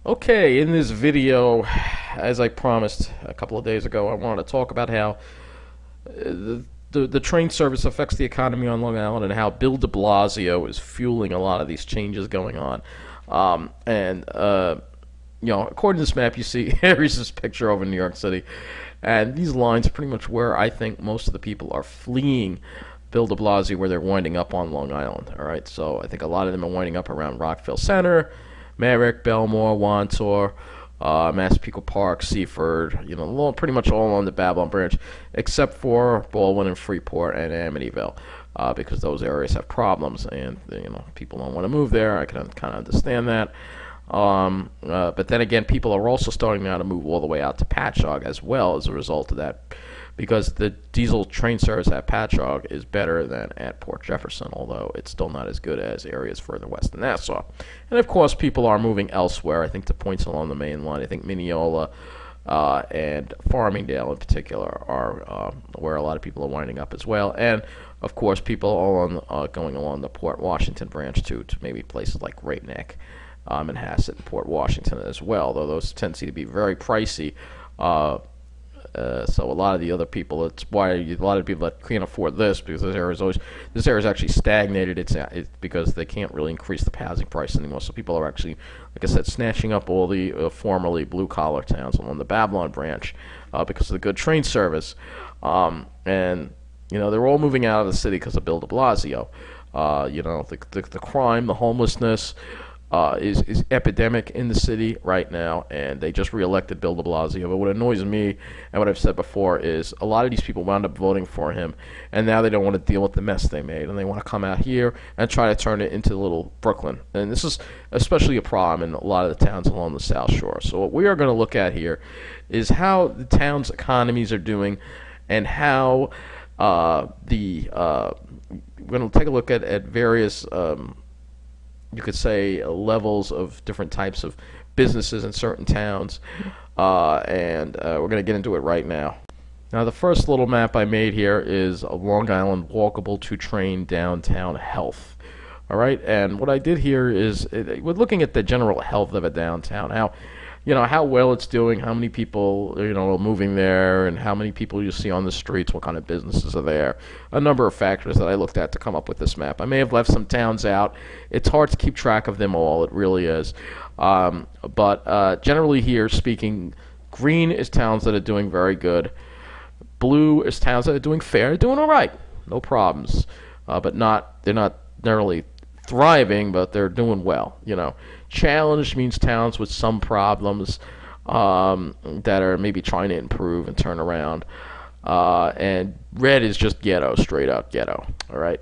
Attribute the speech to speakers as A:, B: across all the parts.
A: Okay, in this video, as I promised a couple of days ago, I wanted to talk about how the train service affects the economy on Long Island and how Bill de Blasio is fueling a lot of these changes going on. According to this map, you see here's this picture over New York City, and these lines are pretty much where I think most of the people are fleeing Bill de Blasio, where they're winding up on Long Island. All right, so I think a lot of them are winding up around Rockville Centre, Merrick, Belmore, Wantor, Massapequa Park, Seaford, pretty much all on the Babylon branch, except for Baldwin and Freeport and Amityville, because those areas have problems, and people don't want to move there. I can kind of understand that. But then again, people are also starting now to move all the way out to Patchogue as well as a result of that, because the diesel train service at Patchogue is better than at Port Jefferson, although it's still not as good as areas further west than Nassau. And of course, people are moving elsewhere, I think, to points along the main line. I think Mineola and Farmingdale in particular are where a lot of people are winding up as well. And of course, people are going along the Port Washington branch to maybe places like Great Neck, Manhasset, and Port Washington as well, though those tend to be very pricey. So a lot of the other people, it's why a lot of people that can't afford this, because this area is actually stagnated. It's because they can't really increase the housing price anymore. So people are actually, like I said, snatching up all the formerly blue collar towns along the Babylon branch because of the good train service, and they're all moving out of the city because of Bill de Blasio. The crime, the homelessness. Is epidemic in the city right now, and they just reelected Bill de Blasio. But what annoys me, and what I've said before, is a lot of these people wound up voting for him, and now they don't want to deal with the mess they made, and they want to come out here and try to turn it into little Brooklyn. And this is especially a problem in a lot of the towns along the South Shore. So what we are going to look at here is how the town's economies are doing, and how we're going to take a look at various you could say levels of different types of businesses in certain towns, and we're going to get into it right now. Now, the first little map I made here is a Long Island walkable to train downtown health. All right, and what I did here is we're looking at the general health of a downtown, how well it's doing, how many people are moving there, and how many people you see on the streets, what kind of businesses are there. A number of factors that I looked at to come up with this map. I may have left some towns out. It's hard to keep track of them all. It really is. But generally here speaking, green is towns that are doing very good. Blue is towns that are doing fair, doing all right, no problems. But they're not necessarily thriving, but they're doing well. Challenged means towns with some problems that are maybe trying to improve and turn around. And red is just ghetto, straight out ghetto. All right,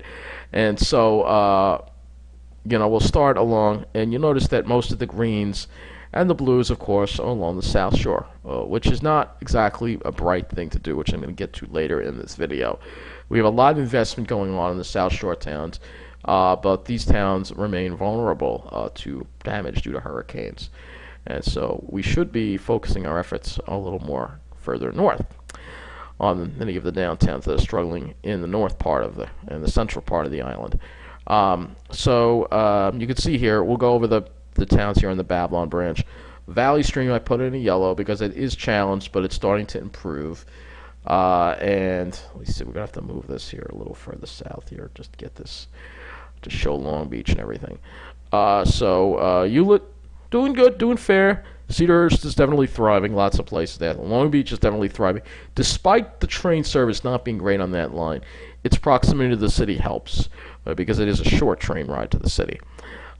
A: and so we'll start along, and you notice that most of the greens and the blues, of course, are along the South Shore, which is not exactly a bright thing to do, which I'm going to get to later in this video. We have a lot of investment going on in the South Shore towns. But these towns remain vulnerable to damage due to hurricanes. And so we should be focusing our efforts a little more further north on many of the downtowns that are struggling in the north part of and the central part of the island. You can see here, we'll go over the towns here in the Babylon branch. Valley Stream, I put it in yellow because it is challenged, but it's starting to improve. And let's see, we're going to have to move this here a little further south here just to get this to show Long Beach and everything. Hewlett, doing good, doing fair. Cedarhurst is definitely thriving, lots of places there. Long Beach is definitely thriving. Despite the train service not being great on that line, its proximity to the city helps because it is a short train ride to the city.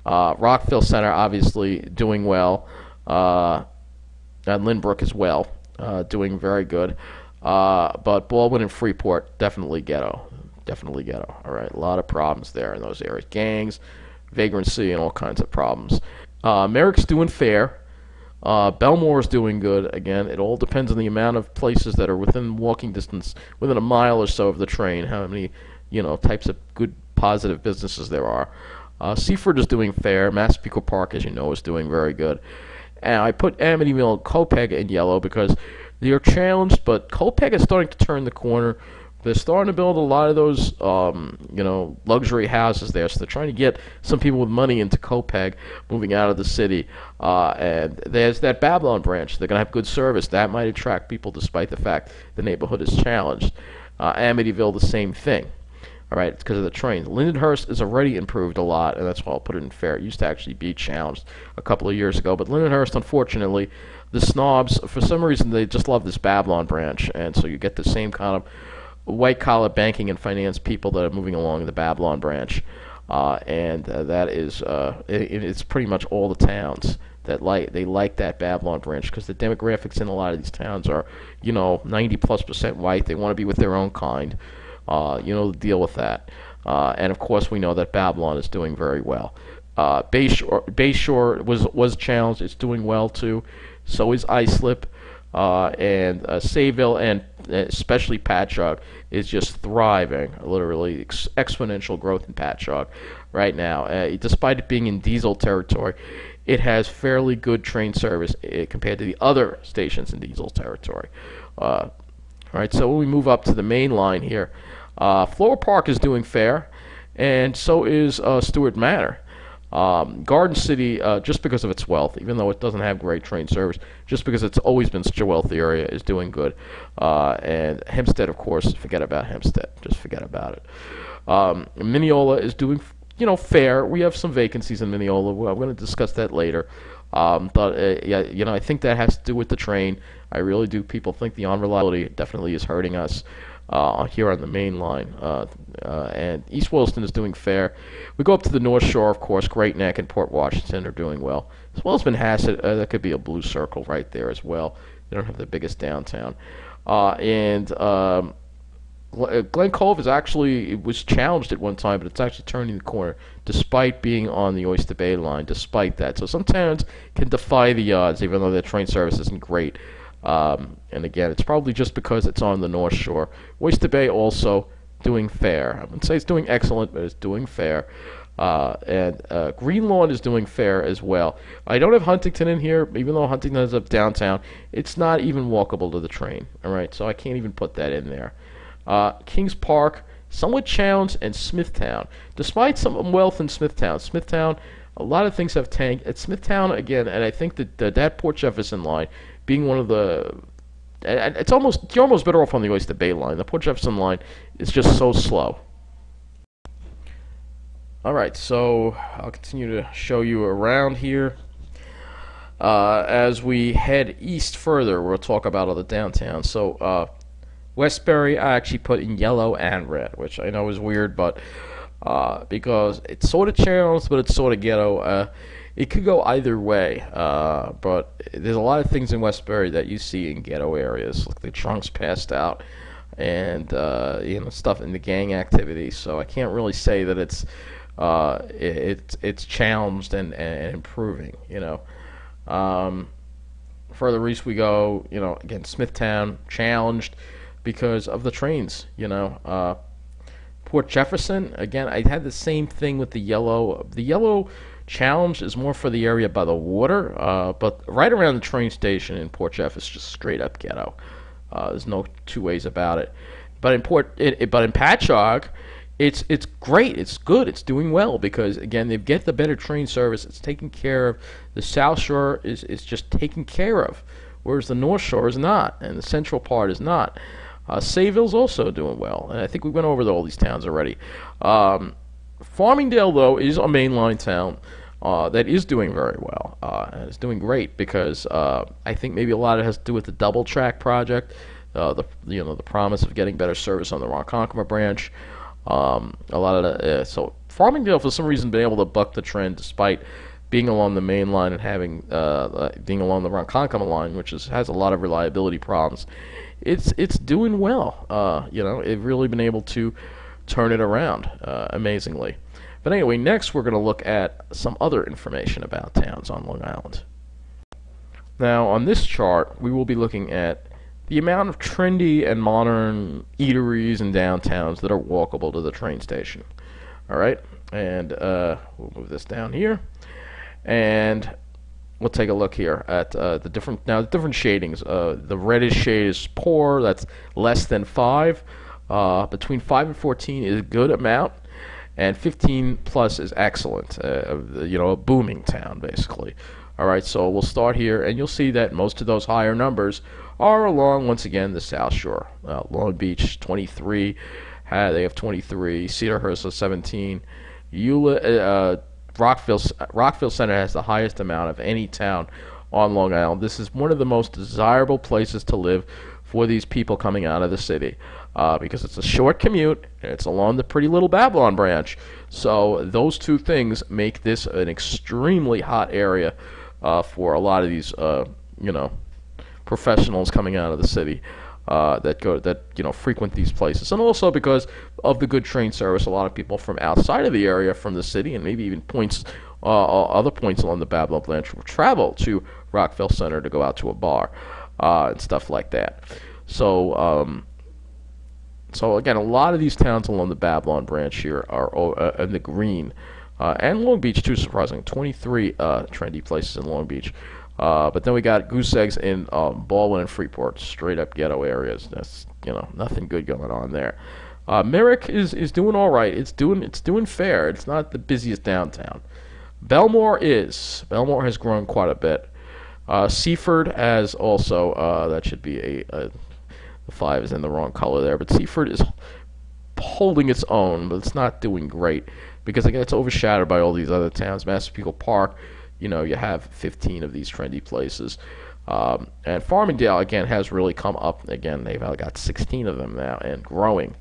A: Rockville Centre, obviously, doing well. And Lynbrook as well, doing very good. But Baldwin and Freeport, definitely ghetto. Definitely ghetto. All right, a lot of problems there in those areas. Gangs, vagrancy, and all kinds of problems. Merrick's doing fair. Belmore's doing good. Again, it all depends on the amount of places that are within walking distance, within a mile or so of the train, how many, types of good, positive businesses there are. Seaford is doing fair. Massapequa Park, as you know, is doing very good. And I put Amityville and Copeg in yellow because they are challenged, but Copeg is starting to turn the corner they're starting to build a lot of those, luxury houses there. So they're trying to get some people with money into Copeg, moving out of the city. And there's that Babylon branch. They're going to have good service. That might attract people despite the fact the neighborhood is challenged. Amityville, the same thing. All right, it's because of the trains. Lindenhurst is already improved a lot, and that's why I'll put it in fair. It used to actually be challenged a couple of years ago, but Lindenhurst, unfortunately, the snobs, for some reason, they just love this Babylon branch, and so you get the same kind of white-collar banking and finance people that are moving along the Babylon branch, and that is, it's pretty much all the towns that they like that Babylon branch because the demographics in a lot of these towns are, 90+% white. They want to be with their own kind. Deal with that. And of course, we know that Babylon is doing very well. Bayshore was challenged. It's doing well too. So is Islip, and Sayville, and especially Patchogue is just thriving. Literally exponential growth in Patchogue right now. Despite it being in diesel territory, it has fairly good train service compared to the other stations in diesel territory. All right, so when we move up to the main line here, Flower Park is doing fair, and so is Stewart Manor. Garden City, just because of its wealth, even though it doesn't have great train service, just because it's always been such a wealthy area, is doing good. And Hempstead, of course, forget about Hempstead. Just forget about it. Mineola is doing, fair. We have some vacancies in Mineola. I'm going to discuss that later. But I think that has to do with the train. I really do. People think the unreliability definitely is hurting us here on the main line. And East Williston is doing fair. We go up to the North Shore, of course. Great Neck and Port Washington are doing well, as well as Manhasset. That could be a blue circle right there as well. They don't have the biggest downtown. Glen Cove it was challenged at one time, but it's actually turning the corner despite being on the Oyster Bay line, despite that. So some towns can defy the odds, even though their train service isn't great. And again, it's probably just because it's on the North Shore. Oyster Bay also doing fair. I wouldn't say it's doing excellent, but it's doing fair. And Green Lawn is doing fair as well. I don't have Huntington in here, even though Huntington is up downtown. It's not even walkable to the train. All right, so I can't even put that in there. Kings Park, somewhat challenged, and Smithtown. Despite some wealth in Smithtown, a lot of things have tanked. At Smithtown, again, and I think that Port Jefferson line being one of the... you're almost better off on the Oyster Bay line. The Port Jefferson line is just so slow. All right, so I'll continue to show you around here. As we head east further, we'll talk about other downtowns. So, Westbury, I actually put in yellow and red, which I know is weird, but because it's sort of challenged, but it's sort of ghetto. It could go either way, but there's a lot of things in Westbury that you see in ghetto areas, like the trunks passed out, and stuff in the gang activity. So I can't really say that it's challenged and improving. Further east we go. Again, Smithtown challenged because of the trains. Port Jefferson, again, I had the same thing with the yellow. The yellow challenge is more for the area by the water, but right around the train station in Port Jeff is just straight up ghetto. There's no two ways about it. But in Patchogue, it's great. It's good. It's doing well because again they get the better train service. It's taken care of. The South Shore is just taken care of, whereas the North Shore is not, and the central part is not. Sayville's also doing well, and I think we went over all these towns already. Farmingdale, though, is a mainline town that is doing very well, and it's doing great because I think maybe a lot of it has to do with the double track project, the promise of getting better service on the Ronkonkoma branch. So Farmingdale, for some reason, been able to buck the trend despite being along the main line and having being along the Ronkonkoma line, which has a lot of reliability problems. It's doing well. It's really been able to turn it around amazingly. But anyway, next we're going to look at some other information about towns on Long Island. Now, on this chart, we will be looking at the amount of trendy and modern eateries and downtowns that are walkable to the train station. All right, and we'll move this down here, and we'll take a look here at the different shadings. The reddish shade is poor. That's less than 5. Between 5 and 14 is a good amount, and 15 plus is excellent. A booming town basically. All right, so we'll start here, and you'll see that most of those higher numbers are along, once again, the South Shore. Long Beach 23, they have 23. Cedarhurst has 17. Rockville Centre has the highest amount of any town on Long Island. This is one of the most desirable places to live for these people coming out of the city, because it's a short commute and it's along the Pretty Little Babylon branch. So those two things make this an extremely hot area for a lot of these professionals coming out of the city that frequent these places, and also because of the good train service. A lot of people from outside of the area, from the city, and maybe even other points along the Babylon branch will travel to Rockville Centre to go out to a bar and stuff like that. So again, a lot of these towns along the Babylon branch here are in the green, and Long Beach too. Surprising, 23 trendy places in Long Beach. But then we got goose eggs in Baldwin and Freeport, straight up ghetto areas. That's nothing good going on there. Merrick is doing all right. It's doing fair. It's not the busiest downtown. Belmore has grown quite a bit. Seaford has also, that should be the 5 is in the wrong color there, but Seaford is holding its own, but it's not doing great because again it's overshadowed by all these other towns. Massapequa Park, you have 15 of these trendy places. And Farmingdale, again, has really come up. Again, they've got 16 of them now and growing.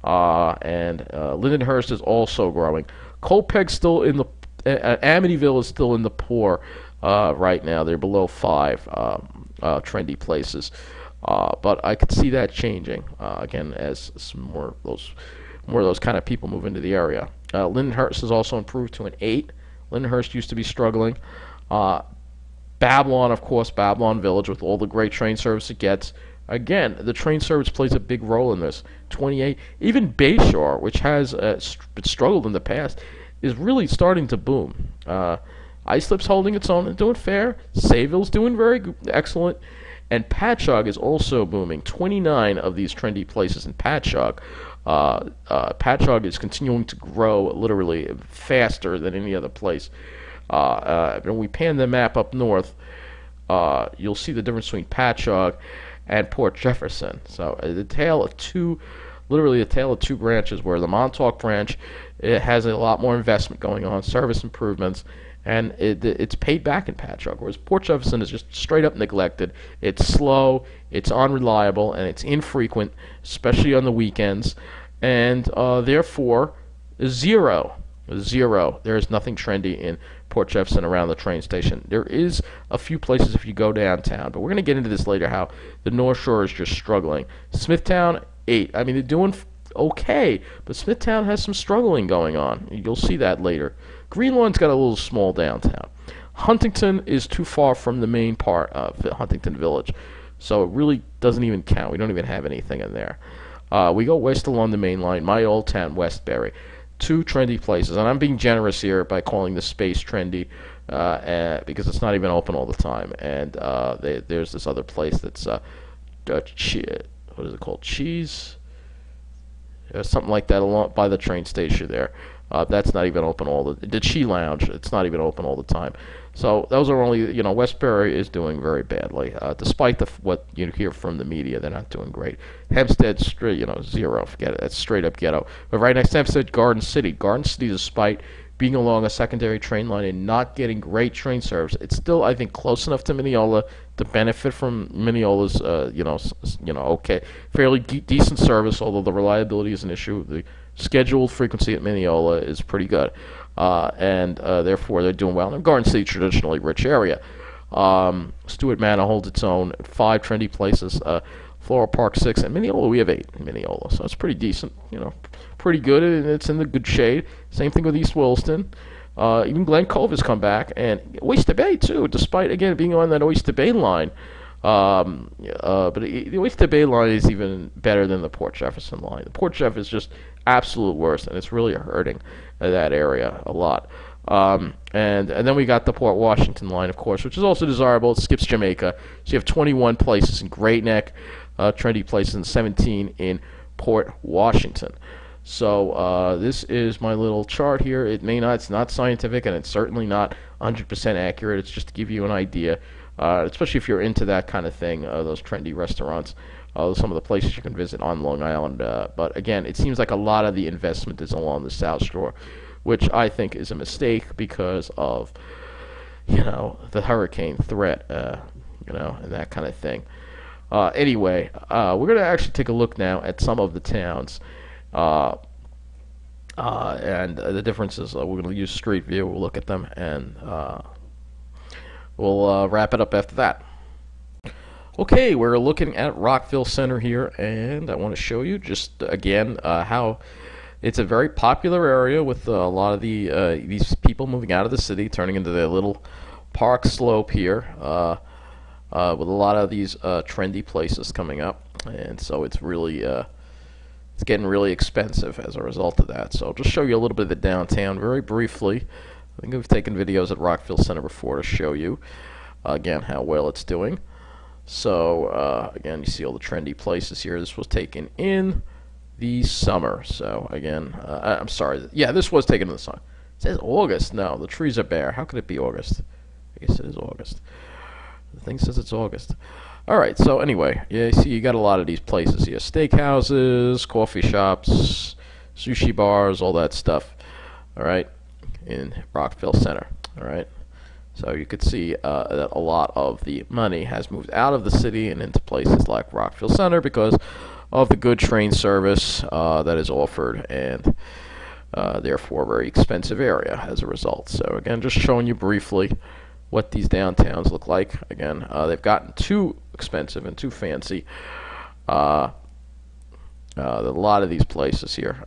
A: And Lindenhurst is also growing. Colpeg's still in the... Amityville is still in the poor right now. They're below 5 trendy places. But I could see that changing, again, as some more of those kind of people move into the area. Lindenhurst has also improved to an 8. Lindenhurst used to be struggling. Babylon, of course, Babylon Village, with all the great train service it gets. Again, the train service plays a big role in this. 28. Even Bayshore, which has struggled in the past, is really starting to boom. Islip's holding its own and doing fair. Sayville's doing excellent. And Patchogue is also booming. 29 of these trendy places in Patchogue. Patchogue is continuing to grow literally faster than any other place. When we pan the map up north, you'll see the difference between Patchogue and Port Jefferson. So the tale of two branches, where the Montauk branch, it has a lot more investment going on, service improvements, and it's paid back in Patchogue, whereas Port Jefferson is just straight up neglected. It's slow, it's unreliable, and it's infrequent, especially on the weekends, and therefore zero. There is nothing trendy in Port Jefferson around the train station. There is a few places if you go downtown, but we're going to get into this later, how the North Shore is just struggling. Smithtown, 8. I mean, they're doing okay, but Smithtown has some struggling going on. You'll see that later. Greenlawn's got a little small downtown. Huntington is too far from the main part of Huntington Village, so it really doesn't even count. We don't even have anything in there. We go west along the main line, my old town, Westbury. 2 trendy places, and I'm being generous here by calling the space trendy because it's not even open all the time. And there's this other place that's what is it called? Cheese? Something like that along by the train station there. That's not even open the Chi Lounge. It's not even open all the time. So those are only, Westbury is doing very badly, despite what you hear from the media. They're not doing great. Hempstead, zero. Forget it. That's straight up ghetto. But right next to Hempstead, Garden City. Garden City, despite being along a secondary train line and not getting great train service, it's still, I think, close enough to Mineola to benefit from Mineola's, okay, fairly decent service, although the reliability is an issue. The scheduled frequency at Mineola is pretty good, and therefore they're doing well. And Garden City, traditionally rich area. Stewart Manor holds its own. 5 trendy places. Floral Park, 6, and Mineola we have 8 in Mineola, so it's pretty decent. Pretty good, and it's in the good shade. Same thing with East Williston. Even Glen Cove has come back, and Oyster Bay too, despite again being on that Oyster Bay line. But the Oyster Bay line is even better than the Port Jefferson line. The Port Jeff is just absolute worst, and it's really hurting that area a lot. And then we got the Port Washington line, of course, which is also desirable. It skips Jamaica. So you have 21 places in Great Neck, trendy places, and 17 in Port Washington. So this is my little chart here. It's not scientific, and it's certainly not 100% accurate. It's just to give you an idea, especially if you're into that kind of thing, those trendy restaurants, some of the places you can visit on Long Island. But again, it seems like a lot of the investment is along the South Shore, which I think is a mistake because of, the hurricane threat, and that kind of thing. Anyway, we're going to actually take a look now at some of the towns. And the differences. We're going to use Street View. We'll look at them, and we'll wrap it up after that. Okay, we're looking at Rockville Centre here, and I want to show you just again how it's a very popular area with a lot of these people moving out of the city, turning into their little park slope here, with a lot of these trendy places coming up, and so it's really it's getting really expensive as a result of that. So I'll just show you a little bit of the downtown very briefly. I think we've taken videos at Rockville Centre before to show you, again, how well it's doing. So, again, you see all the trendy places here. This was taken in the summer. So, again, I'm sorry. Yeah, this was taken in the summer. It says August. No, the trees are bare. How could it be August? I guess it is August. The thing says it's August. Alright, so anyway, yeah, you see you got a lot of these places here. Steakhouses, coffee shops, sushi bars, all that stuff. Alright, in Rockville Centre. Alright, so you could see that a lot of the money has moved out of the city and into places like Rockville Centre because of the good train service that is offered, and therefore a very expensive area as a result. So again, just showing you briefly what these downtowns look like. Again, they've gotten too expensive and too fancy. A lot of these places here,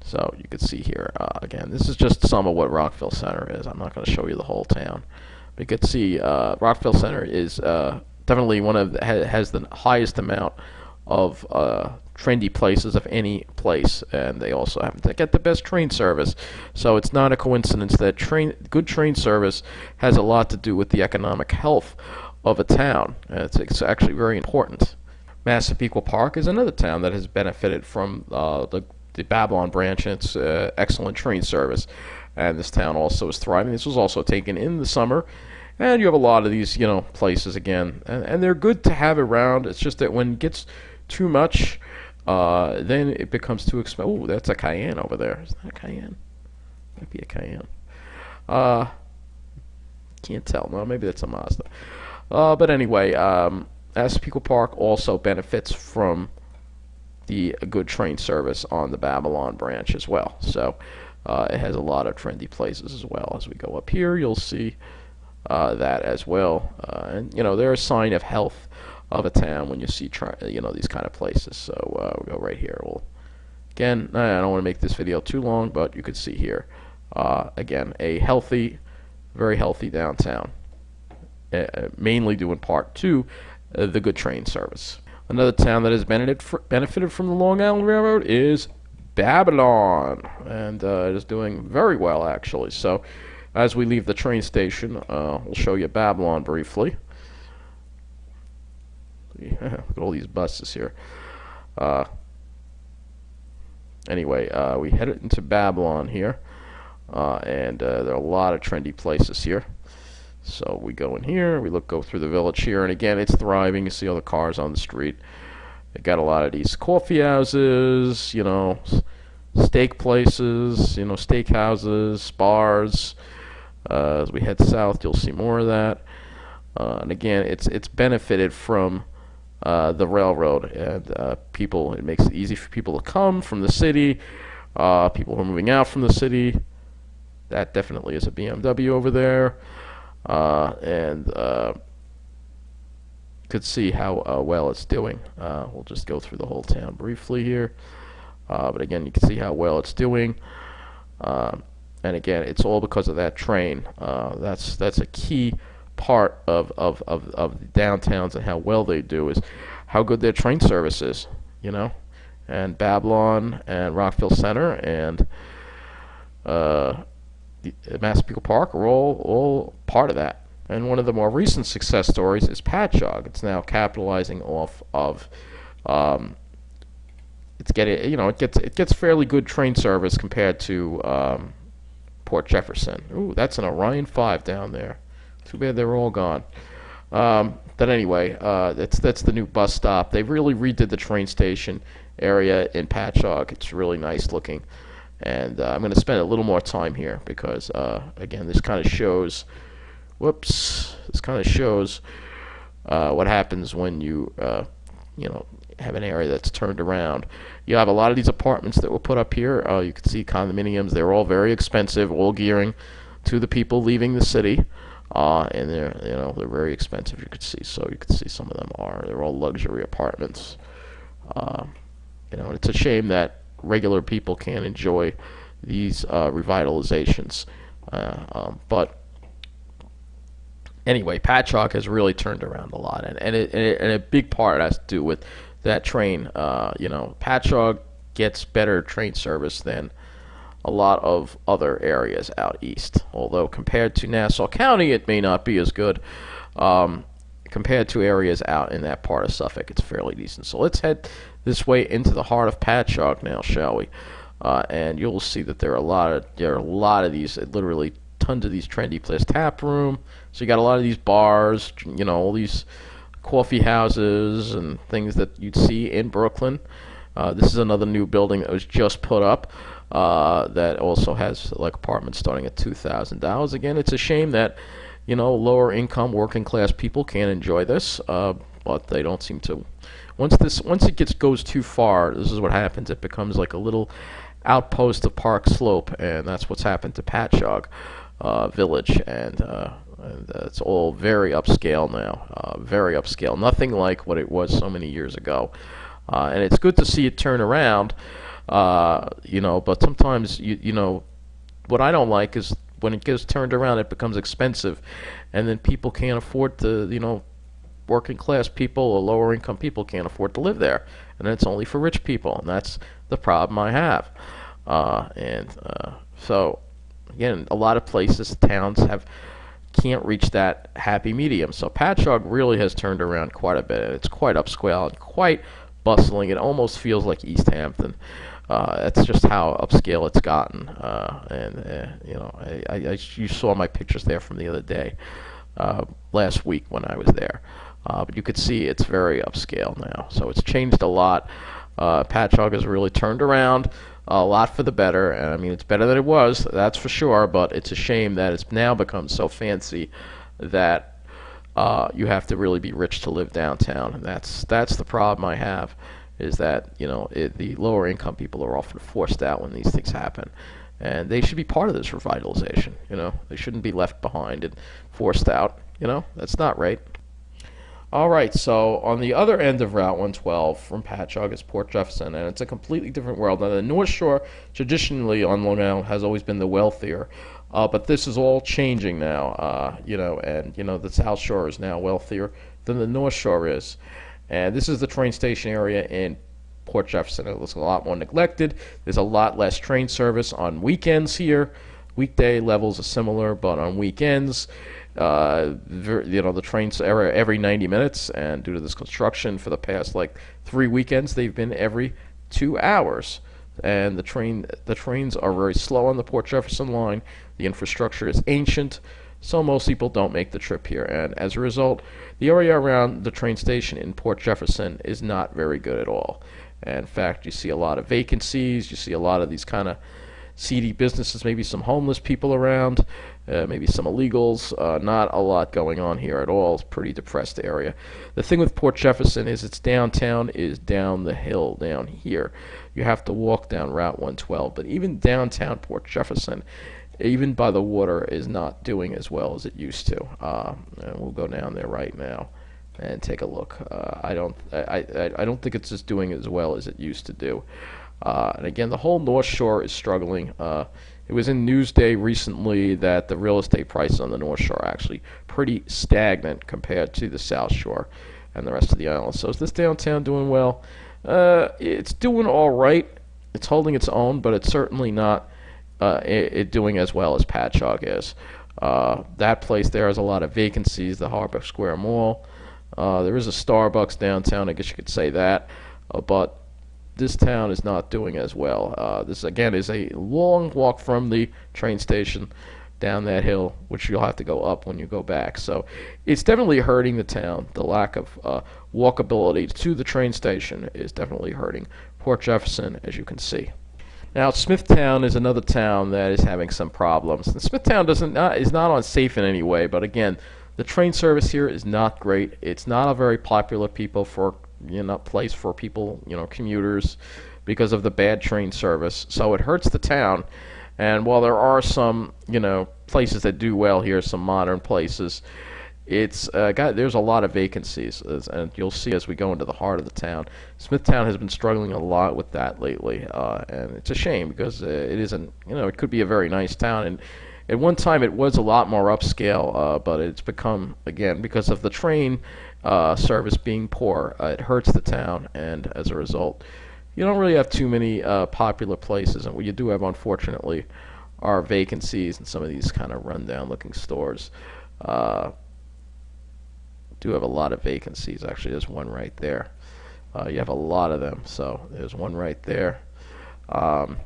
A: so you can see here, again, this is just some of what Rockville Centre is. I'm not going to show you the whole town. But you can see Rockville Centre is definitely has the highest amount of trendy places of any place, and they also happen to get the best train service. So it's not a coincidence that good train service has a lot to do with the economic health of a town. It's actually very important. Massapequa Park is another town that has benefited from the Babylon branch and its excellent train service, and this town also is thriving. This was also taken in the summer, and you have a lot of these places again, and they're good to have around. It's just that when it gets too much, then it becomes too expensive. Oh, that's a Cayenne over there. Is that a Cayenne? Might be a Cayenne. Can't tell. No, maybe that's a Mazda. But anyway, Massapequa Park also benefits from the good train service on the Babylon branch as well. So it has a lot of trendy places as well. As we go up here, you'll see that as well. And they're a sign of health of a town when you see these kind of places. So we'll go right here. Again, I don't want to make this video too long, but you can see here again a very healthy downtown, mainly due in part to the good train service. Another town that has benefited from the Long Island Railroad is Babylon, and it is doing very well actually. So as we leave the train station, we'll show you Babylon briefly. Look at all these buses here. Anyway, we headed into Babylon here, and there are a lot of trendy places here. So we go in here, we go through the village here, and again, it's thriving. You see all the cars on the street. They got a lot of these coffee houses, steak places, steakhouses, bars. As we head south, you'll see more of that. And again, it's benefited from the railroad, and it makes it easy for people to come from the city. People who are moving out from the city. That definitely is a BMW over there. And you could see how well it's doing. We'll just go through the whole town briefly here, but again, you can see how well it's doing. And again, it's all because of that train. That's a key part of the downtowns and how well they do is how good their train service is. And Babylon and Rockville Centre and Massapequa Park are all part of that. And one of the more recent success stories is Patchogue. It's now capitalizing off of Um, it's getting, it gets fairly good train service compared to Port Jefferson. Ooh, that's an Orion 5 down there. Too bad they're all gone. But anyway, that's the new bus stop. They really redid the train station area in Patchogue. It's really nice looking, and I'm going to spend a little more time here because again, this kind of shows. Whoops! This kind of shows what happens when you know, have an area that's turned around. You have a lot of these apartments that were put up here. You can see condominiums. They're all very expensive, all gearing to the people leaving the city. And they're very expensive. You could see, so you could see some of them they're all luxury apartments. Uh, it's a shame that regular people can't enjoy these revitalizations. But anyway, Patchogue has really turned around a lot, and a big part has to do with that train. Patchogue gets better train service than a lot of other areas out east. Although compared to Nassau County, it may not be as good. Compared to areas out in that part of Suffolk, it's fairly decent. So let's head this way into the heart of Patchogue now, shall we? And you'll see that there are a lot of these, literally tons of these trendy places. Tap room. So you got a lot of these bars, all these coffee houses and things that you'd see in Brooklyn. This is another new building that was just put up. That also has like apartments starting at $2,000. Again, it's a shame that lower income working class people can't enjoy this, but they don't seem to. Once it goes too far, this is what happens. It becomes like a little outpost of Park Slope, and that's what's happened to Patchogue Village, and it's all very upscale now, very upscale. Nothing like what it was so many years ago, and it's good to see it turn around. But sometimes what I don't like is when it gets turned around, it becomes expensive, and then people can't afford to, working class people or lower income people can't afford to live there, and it's only for rich people, and that's the problem I have. So again, a lot of places, towns can't reach that happy medium. So Patchogue really has turned around quite a bit. It's quite upscale and quite bustling. It almost feels like East Hampton. That's just how upscale it's gotten. You saw my pictures there from the other day, last week when I was there. But you could see it's very upscale now. So it's changed a lot. Patchogue has really turned around a lot for the better. And I mean, it's better than it was, that's for sure. But it's a shame that it's now become so fancy that you have to really be rich to live downtown. And that's the problem I have. Is that the lower income people are often forced out when these things happen, and they should be part of this revitalization. They shouldn't be left behind and forced out. That's not right. All right, so on the other end of Route 112 from Patchogue is Port Jefferson, and it's a completely different world. Now, the North Shore, traditionally on Long Island, has always been the wealthier, but this is all changing now. The South Shore is now wealthier than the North Shore is. And this is the train station area in Port Jefferson. It looks a lot more neglected. There's a lot less train service on weekends here. Weekday levels are similar, but on weekends, the trains are every 90 minutes. And due to this construction, for the past 3 weekends, they've been every 2 hours. And the trains are very slow on the Port Jefferson line. The infrastructure is ancient. So most people don't make the trip here, and as a result, the area around the train station in Port Jefferson is not very good at all. And in fact, you see a lot of vacancies, you see a lot of these kind of seedy businesses, maybe some homeless people around, maybe some illegals, not a lot going on here at all. It's a pretty depressed area. The thing with Port Jefferson is its downtown is down the hill down here. You have to walk down Route 112, but even downtown Port Jefferson, even by the water, is not doing as well as it used to. And we'll go down there right now and take a look. I don't think it's just doing as well as it used to do. And again, the whole North Shore is struggling. It was in Newsday recently that the real estate prices on the North Shore are actually pretty stagnant compared to the South Shore and the rest of the island. So is this downtown doing well? It's doing all right. It's holding its own, but it's certainly not it doing as well as Patchogue is. That place there has a lot of vacancies, the Harbor Square Mall. There is a Starbucks downtown, I guess you could say that. but this town is not doing as well. This again is a long walk from the train station down that hill, which you'll have to go up when you go back. So it's definitely hurting the town. The lack of walkability to the train station is definitely hurting Port Jefferson, as you can see. Now, Smithtown is another town that is having some problems. And Smithtown is not unsafe in any way, but again, the train service here is not great. It's not a very popular place for people, commuters, because of the bad train service. So it hurts the town. And while there are some, places that do well here, some modern places, there's a lot of vacancies, and you'll see as we go into the heart of the town. Smithtown has been struggling a lot with that lately, and it's a shame because it isn't, it could be a very nice town, and at one time it was a lot more upscale, but it's become, again, because of the train service being poor, it hurts the town, and as a result, you don't really have too many popular places, and what you do have, unfortunately, are vacancies in some of these kind of rundown-looking stores. Do have a lot of vacancies. Actually, there's one right there. You have a lot of them, so there's one right there. And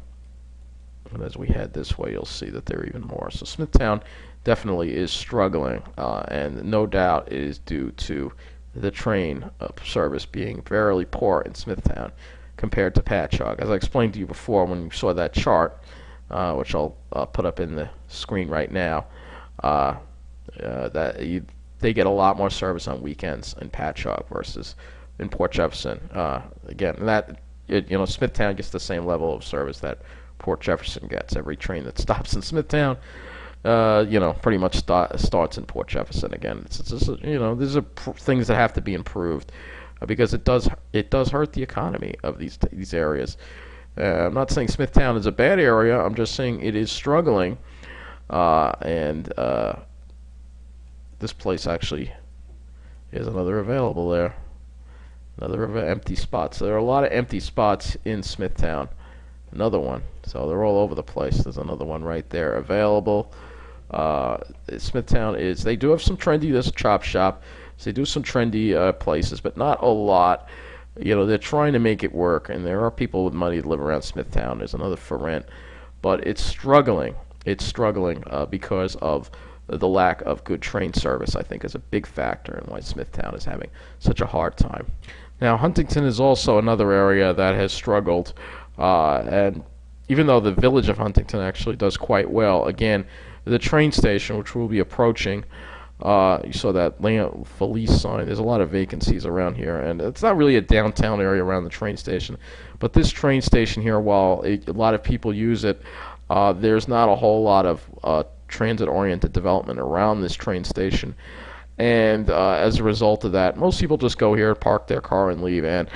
A: as we head this way, you'll see that there are even more. So Smithtown definitely is struggling, and no doubt it is due to the train service being fairly poor in Smithtown compared to Patchogue. As I explained to you before when you saw that chart, which I'll put up in the screen right now, they get a lot more service on weekends in Patchogue versus in Port Jefferson. Again, Smithtown gets the same level of service that Port Jefferson gets. Every train that stops in Smithtown, pretty much starts in Port Jefferson. Again, these are things that have to be improved because it does hurt the economy of these areas. I'm not saying Smithtown is a bad area. I'm just saying it is struggling, and this place actually is another available there. Another empty spot. So there are a lot of empty spots in Smithtown. Another one. So they're all over the place. There's another one right there available. Smithtown they do have some trendy, there's a chop shop. So they do some trendy places, but not a lot. They're trying to make it work, and there are people with money that live around Smithtown. There's another for rent. But it's struggling. It's struggling because of the lack of good train service, I think, is a big factor in why Smithtown is having such a hard time. Now, Huntington is also another area that has struggled, and even though the village of Huntington actually does quite well, again, the train station, which we'll be approaching, you saw that for lease sign. There's a lot of vacancies around here, and it's not really a downtown area around the train station, but this train station here, while a lot of people use it, there's not a whole lot of transit-oriented development around this train station, and as a result of that, most people just go here, park their car, and leave. And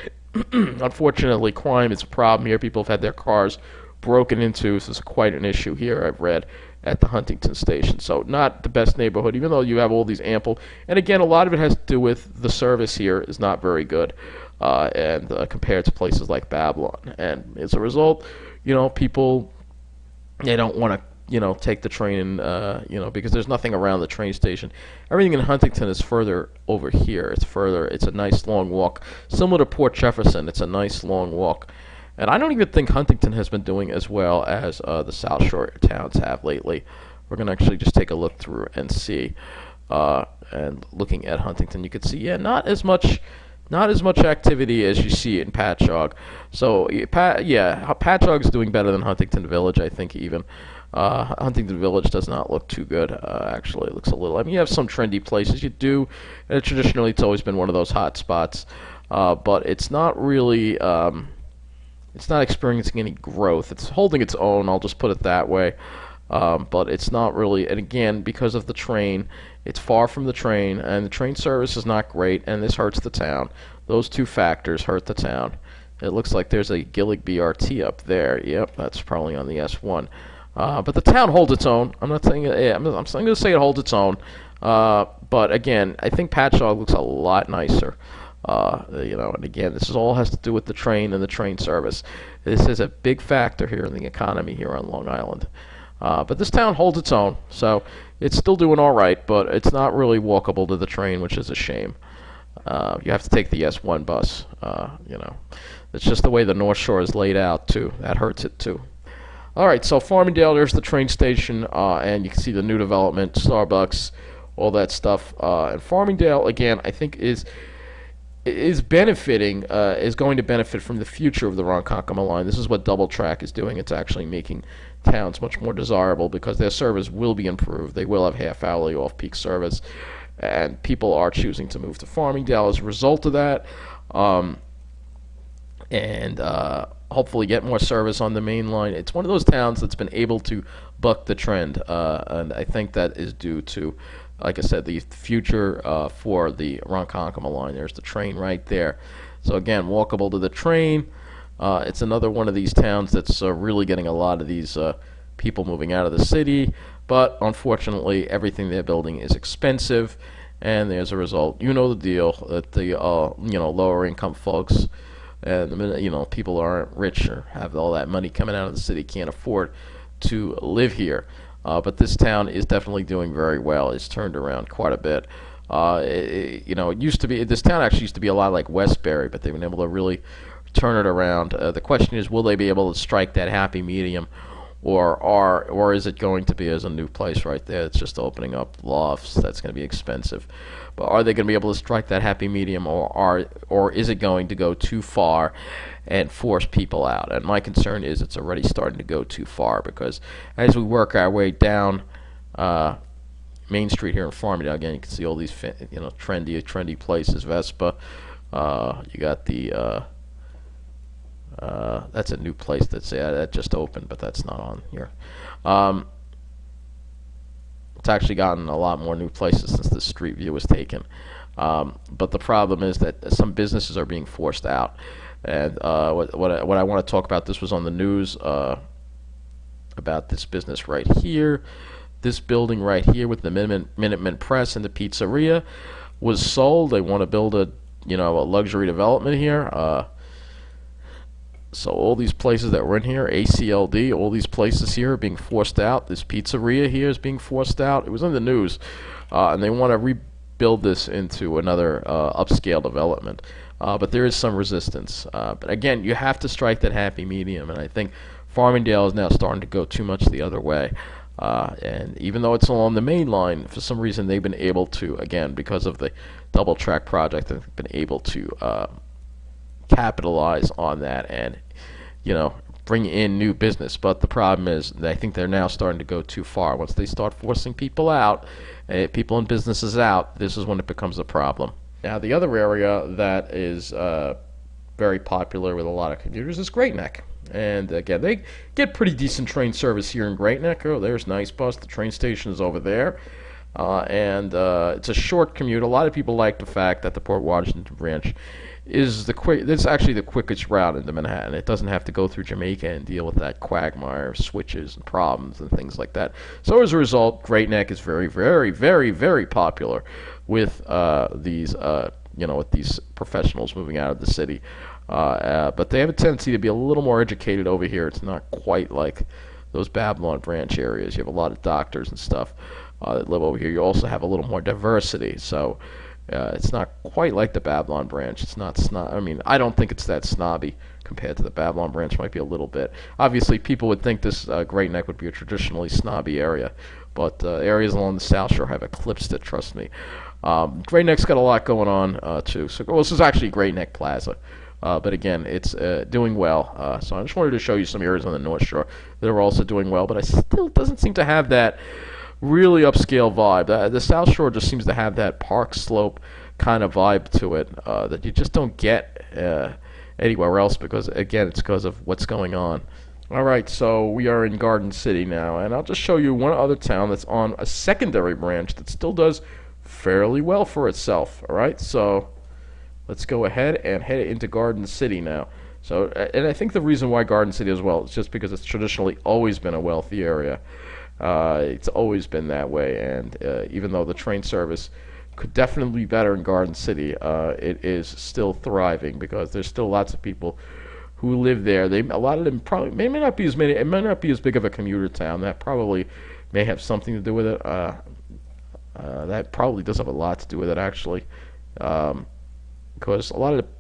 A: unfortunately, crime is a problem here. People have had their cars broken into. This is quite an issue here, I've read, at the Huntington station. So not the best neighborhood, even though you have all these ample. And again, a lot of it has to do with the service here is not very good, and compared to places like Babylon. And as a result, people, they don't want to take the train, because there's nothing around the train station. Everything in Huntington is further over here. It's a nice long walk. Similar to Port Jefferson, it's a nice long walk. And I don't even think Huntington has been doing as well as the South Shore towns have lately. We're going to actually just take a look through and see. And looking at Huntington, you can see, not as much activity as you see in Patchogue. So, Patchogue's doing better than Huntington Village, I think, even. Huntington Village does not look too good, actually. It looks a little... you have some trendy places. You do, and traditionally it's always been one of those hot spots, but it's not really... it's not experiencing any growth. It's holding its own, I'll just put it that way, but it's not really... And again, because of the train, it's far from the train, and the train service is not great, and this hurts the town. Those two factors hurt the town. It looks like there's a Gillig BRT up there. Yep, that's probably on the S1. But the town holds its own. I'm not saying I'm going to say it holds its own. But again, I think Patchogue looks a lot nicer. And again, this all has to do with the train and the train service. This is a big factor here in the economy here on Long Island. But this town holds its own, so it's still doing all right. But it's not really walkable to the train, which is a shame. You have to take the S1 bus. It's just the way the North Shore is laid out too. That hurts it too. All right, so Farmingdale, there's the train station, and you can see the new development, Starbucks, all that stuff. And Farmingdale, again, I think is benefiting, is going to benefit from the future of the Ronkonkoma line. This is what Double Track is doing. It's actually making towns much more desirable because their service will be improved. They will have half-hourly off-peak service, and people are choosing to move to Farmingdale as a result of that. And hopefully get more service on the main line. It's one of those towns that's been able to buck the trend, and I think that is due to, like I said, the future for the Ronkonkoma line. There's the train right there. So again, walkable to the train. It's another one of these towns that's really getting a lot of these people moving out of the city, but unfortunately everything they're building is expensive, and as a result, you know the deal, that the lower income folks and people aren't rich or have all that money coming out of the city, can't afford to live here. But this town is definitely doing very well. It's turned around quite a bit. It used to be, this town actually used to be a lot like Westbury, but they've been able to really turn it around. The question is, will they be able to strike that happy medium, or is it going to be as a new place right there? It's just opening up lofts. That's going to be expensive. But are they going to be able to strike that happy medium, or is it going to go too far and force people out? And my concern is it's already starting to go too far, because as we work our way down Main Street here in Farmingdale, again, you can see all these trendy places. Vespa. You got the that's a new place that just opened, but that's not on here. It's actually gotten a lot more new places since the street view was taken. But the problem is that some businesses are being forced out. And what I want to talk about, this was on the news, about this business right here. This building right here with the Minuteman Press and the pizzeria was sold. They want to build a luxury development here. So all these places that were in here, ACLD, all these places here are being forced out. This pizzeria here is being forced out. It was in the news. And they want to rebuild this into another upscale development. But there is some resistance. But again, you have to strike that happy medium. And I think Farmingdale is now starting to go too much the other way. And even though it's along the main line, for some reason they've been able to, again, because of the double track project, they've been able to capitalize on that and bring in new business. But the problem is I think they're now starting to go too far. Once they start forcing people out, people and businesses out, this is when it becomes a problem. Now the other area that is very popular with a lot of commuters is Great Neck. And again, they get pretty decent train service here in Great Neck. Oh, there's Nice Bus. The train station is over there. And it's a short commute. A lot of people like the fact that the Port Washington branch is it's actually the quickest route into Manhattan. It doesn't have to go through Jamaica and deal with that quagmire of switches and problems and things like that. So as a result, Great Neck is very, very, very, very popular with these professionals moving out of the city. But they have a tendency to be a little more educated over here. It's not quite like those Babylon branch areas. You have a lot of doctors and stuff that live over here. You also have a little more diversity. So it's not quite like the Babylon branch. It's not I don't think it's that snobby compared to the Babylon branch. Might be a little bit. Obviously, people would think this Great Neck would be a traditionally snobby area, but areas along the South Shore have eclipsed it. Trust me. Great Neck's got a lot going on too. So this is actually Great Neck Plaza. But again, it's doing well. So I just wanted to show you some areas on the North Shore that are also doing well, but I still doesn't seem to have that really upscale vibe. The South Shore just seems to have that Park Slope kind of vibe to it that you just don't get anywhere else, because again, it's because of what's going on. Alright, so we are in Garden City now, and I'll just show you one other town that's on a secondary branch that still does fairly well for itself. Alright, so let's go ahead and head into Garden City now. So, and I think the reason why Garden City as well is just because it's traditionally always been a wealthy area. It's always been that way, and even though the train service could definitely be better in Garden City, it is still thriving because there's still lots of people who live there. A lot of them probably may not be as many. It may not be as big of a commuter town. That probably may have something to do with it. That probably does have a lot to do with it, actually. because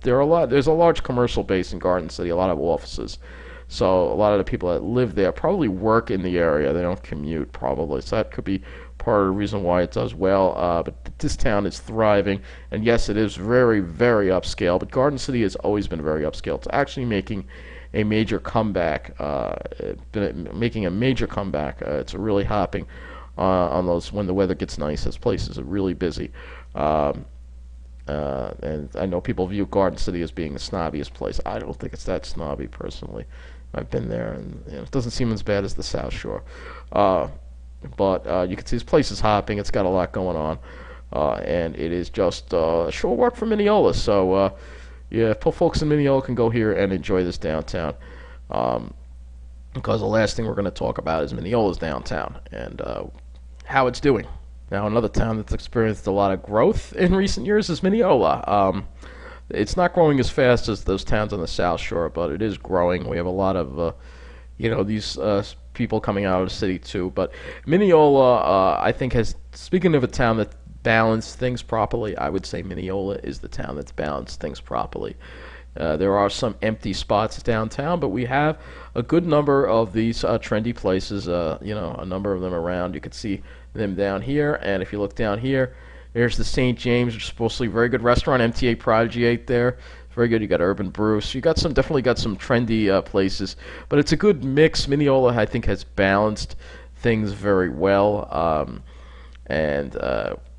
A: there's a large commercial base in Garden City, a lot of offices. So a lot of the people that live there probably work in the area. They don't commute probably. So that could be part of the reason why it does well. But this town is thriving, and yes, it is very, very upscale. But Garden City has always been very upscale. It's actually making a major comeback. Making a major comeback. It's really hopping on those when the weather gets nice. Those places are really busy. And I know people view Garden City as being the snobbiest place. I don't think it's that snobby personally. I've been there, and it doesn't seem as bad as the South Shore. But you can see this place is hopping. It's got a lot going on, and it is just short walk from Mineola. So yeah, folks in Mineola can go here and enjoy this downtown. Because the last thing we're going to talk about is Mineola's downtown and how it's doing. Now, another town that's experienced a lot of growth in recent years is Mineola. It's not growing as fast as those towns on the South Shore, but it is growing. We have a lot of, these people coming out of the city too. But Mineola, I think, speaking of a town that balanced things properly, I would say Mineola is the town that's balanced things properly. There are some empty spots downtown, but we have a good number of these trendy places, a number of them around. You can see them down here, and if you look down here, there's the St. James, which is supposedly a very good restaurant. MTA Prodigy ate there. It's very good. You got Urban Brew. So you definitely got some trendy places, but it's a good mix. Mineola, I think, has balanced things very well, and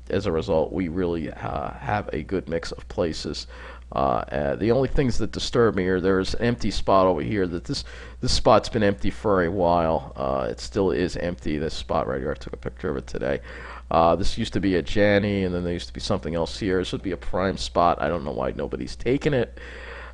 A: as a result, we really have a good mix of places. The only things that disturb me are there's an empty spot over here. This spot's been empty for a while. It still is empty. This spot right here. I took a picture of it today. This used to be a Janny, and then there used to be something else here. This would be a prime spot. I don't know why nobody's taken it.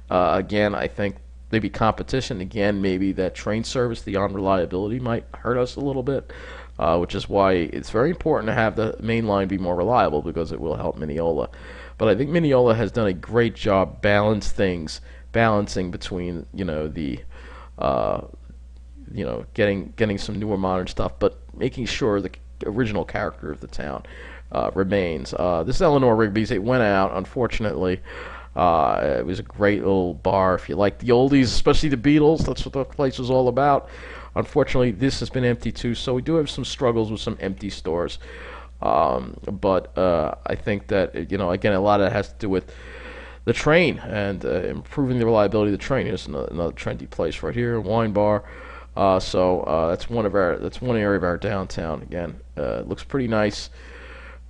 A: Again, I think maybe competition. Again, maybe that train service, the unreliability might hurt us a little bit, which is why it's very important to have the main line be more reliable because it will help Mineola. But I think Mineola has done a great job balancing between getting some newer modern stuff, but making sure the original character of the town remains. This Eleanor Rigby's, it went out, unfortunately. It was a great little bar if you like the oldies, especially the Beatles. That's what the place was all about. Unfortunately, this has been empty too, so we do have some struggles with some empty stores. But I think that, again, a lot of it has to do with the train and improving the reliability of the train. Here's another trendy place right here, a wine bar. So that's one area of our downtown. Again, it looks pretty nice.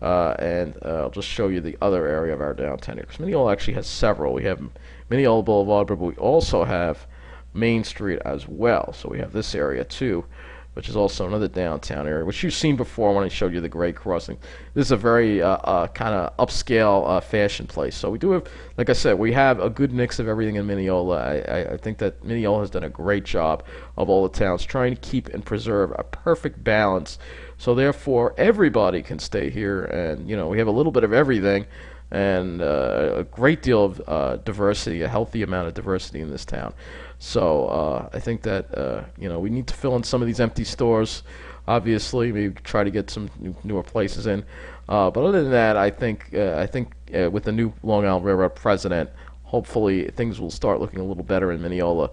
A: And I'll just show you the other area of our downtown here, because Mineola actually has several. We have Mineola Boulevard, but we also have Main Street as well. So we have this area too, which is also another downtown area, which you've seen before when I showed you the Great Crossing. This is a very kind of upscale fashion place. So we do have, like I said, we have a good mix of everything in Mineola. I think that Mineola has done a great job of all the towns trying to keep and preserve a perfect balance. So therefore, everybody can stay here, and we have a little bit of everything, and a great deal of diversity, a healthy amount of diversity in this town. So I think that we need to fill in some of these empty stores. Obviously, maybe try to get some newer places in. But other than that, I think with the new Long Island Railroad president, hopefully things will start looking a little better in Mineola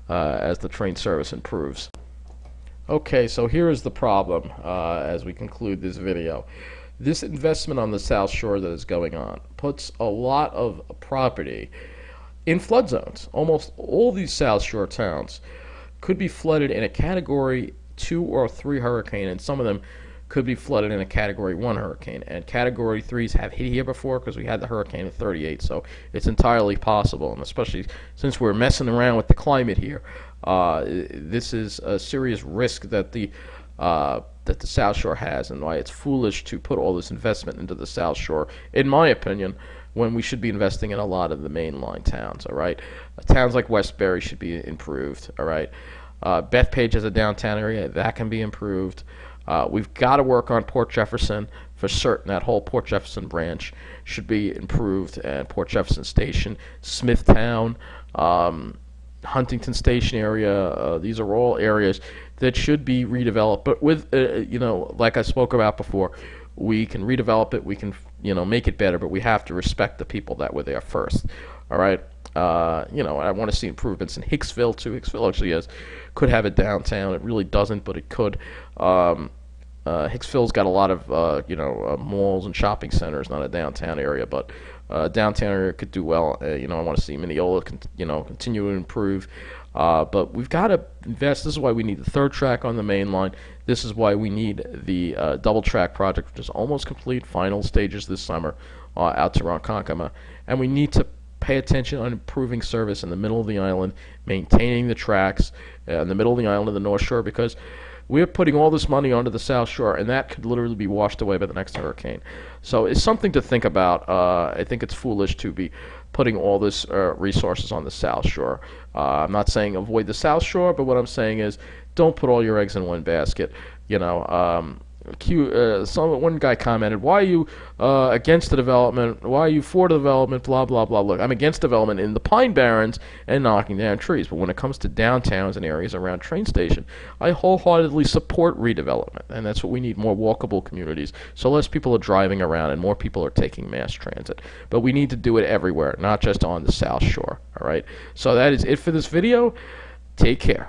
A: as the train service improves. Okay, so here is the problem as we conclude this video. This investment on the South Shore that is going on puts a lot of property in flood zones. Almost all these South Shore towns could be flooded in a Category 2 or 3 hurricane, and some of them could be flooded in a Category 1 hurricane. And Category 3s have hit here before because we had the hurricane of 38, so it's entirely possible, and especially since we're messing around with the climate here, this is a serious risk that the South Shore has, and why it's foolish to put all this investment into the South Shore, in my opinion, when we should be investing in a lot of the mainline towns. All right, towns like Westbury should be improved. All right, Bethpage has a downtown area that can be improved. We've got to work on Port Jefferson for certain. That whole Port Jefferson branch should be improved, and Port Jefferson Station, Smithtown, Huntington Station area. These are all areas that should be redeveloped, but with like I spoke about before, we can redevelop it, we can, make it better, but we have to respect the people that were there first. All right. I want to see improvements in Hicksville too. Hicksville actually could have a downtown. It really doesn't, but it could. Hicksville's got a lot of malls and shopping centers, not a downtown area, but downtown area could do well. I want to see Mineola continue to improve. But we've got to invest. This is why we need the third track on the main line. This is why we need the double track project, which is almost complete, final stages this summer, out to Ronkonkoma. And we need to pay attention on improving service in the middle of the island, maintaining the tracks in the middle of the island of the North Shore, because we're putting all this money onto the South Shore, and that could literally be washed away by the next hurricane. So it's something to think about. I think it's foolish to be putting all this resources on the South Shore. I'm not saying avoid the South Shore, but what I'm saying is don't put all your eggs in one basket. One guy commented, "Why are you against the development? Why are you for the development? Blah blah blah." Look, I'm against development in the Pine Barrens and knocking down trees, but when it comes to downtowns and areas around train station, I wholeheartedly support redevelopment, and that's what we need: more walkable communities, so less people are driving around and more people are taking mass transit. But we need to do it everywhere, not just on the South Shore. All right. So that is it for this video. Take care.